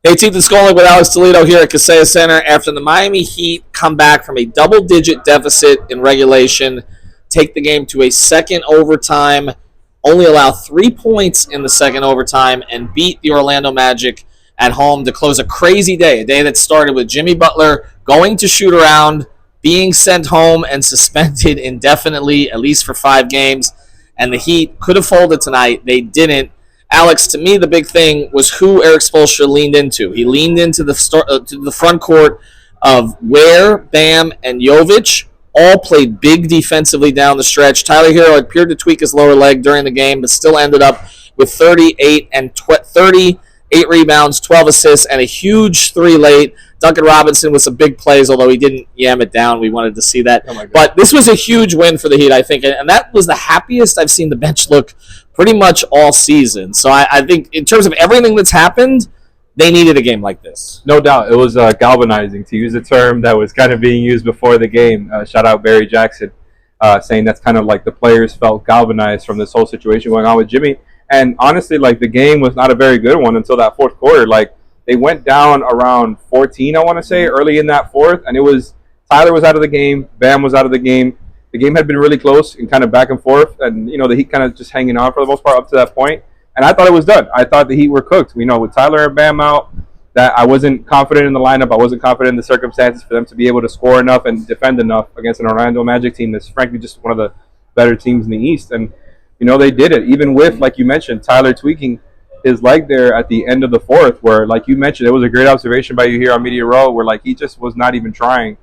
18th and Skolnick with Alex Toledo here at Kaseya Center after the Miami Heat come back from a double-digit deficit in regulation, take the game to a second overtime, only allow 3 points in the second overtime, and beat the Orlando Magic at home to close a crazy day, a day that started with Jimmy Butler going to shoot around, being sent home and suspended indefinitely, at least for 5 games, and the Heat could have folded tonight. They didn't. Alex, to me, the big thing was who Erik Spoelstra leaned into. He leaned into the front court of Ware, Bam, and Jovic. All played big defensively down the stretch. Tyler Hero appeared to tweak his lower leg during the game, but still ended up with 38 rebounds, 12 assists, and a huge 3 late. Duncan Robinson with some big plays, although he didn't yam it down. We wanted to see that. But this was a huge win for the Heat, I think, and that was the happiest I've seen the bench look pretty much all season. So I think in terms of everything that's happened, they needed a game like this. No doubt. It was galvanizing, to use a term that was kind of being used before the game. Shout out Barry Jackson, saying that's kind of like the players felt galvanized from this whole situation going on with Jimmy. And honestly, like, the game was not a very good one until that fourth quarter. Like, they went down around 14, I want to say, early in that fourth. And it was Tyler was out of the game. Bam was out of the game. The game had been really close and kind of back and forth. And, you know, the Heat kind of just hanging on for the most part up to that point. And I thought it was done. I thought the Heat were cooked. You know, with Tyler and Bam out, that I wasn't confident in the lineup. I wasn't confident in the circumstances for them to be able to score enough and defend enough against an Orlando Magic team that's frankly just one of the better teams in the East. And, you know, they did it. Even with, like you mentioned, Tyler tweaking his leg there at the end of the fourth, where, like you mentioned, it was a great observation by you here on Media Row, where, like, he just was not even trying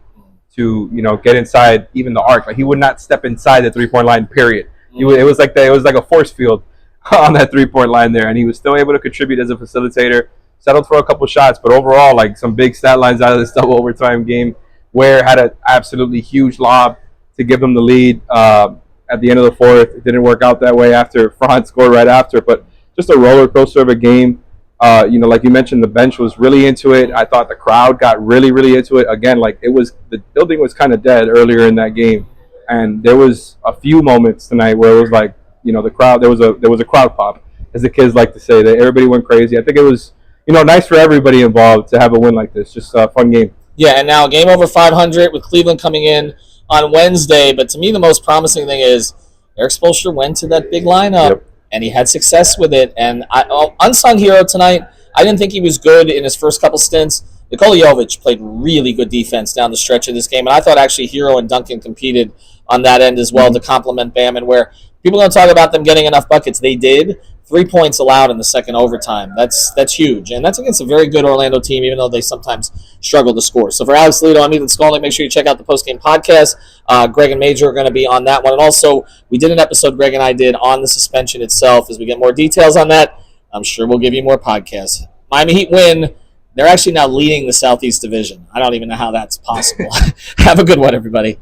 to, you know, get inside even the arc. Like, he would not step inside the three-point line, period. It was like a force field on that three-point line there, and he was still able to contribute as a facilitator. Settled for a couple shots, but overall, like, some big stat lines out of this double overtime game. Ware had an absolutely huge lob to give them the lead at the end of the fourth. It didn't work out that way after Franz scored right after, but just a roller coaster of a game. You know, like you mentioned, the bench was really into it. I thought the crowd got really, really into it. Again, like, the building was kind of dead earlier in that game, and there was a few moments tonight where it was like, you know, the crowd. There was a crowd pop, as the kids like to say. That everybody went crazy. I think it was, you know, nice for everybody involved to have a win like this. Just a fun game. Yeah, and now game over 500 with Cleveland coming in on Wednesday. But to me, the most promising thing is Erik Spoelstra went to that big lineup, and he had success with it. And unsung hero tonight, I didn't think he was good in his first couple stints. Nikola Jovic played really good defense down the stretch of this game, and I thought actually Hero and Duncan competed on that end as well to complement Bam. And where people don't talk about them getting enough buckets, they did. 3 points allowed in the second overtime. That's huge. And that's against a very good Orlando team, even though they sometimes struggle to score. So for Alex Toledo, I'm Ethan Skolnick. Make sure you check out the post-game podcast. Greg and Major are going to be on that one. And also, we did an episode Greg and I did on the suspension itself. As we get more details on that, I'm sure we'll give you more podcasts. Miami Heat win. They're actually now leading the Southeast Division. I don't even know how that's possible. Have a good one, everybody.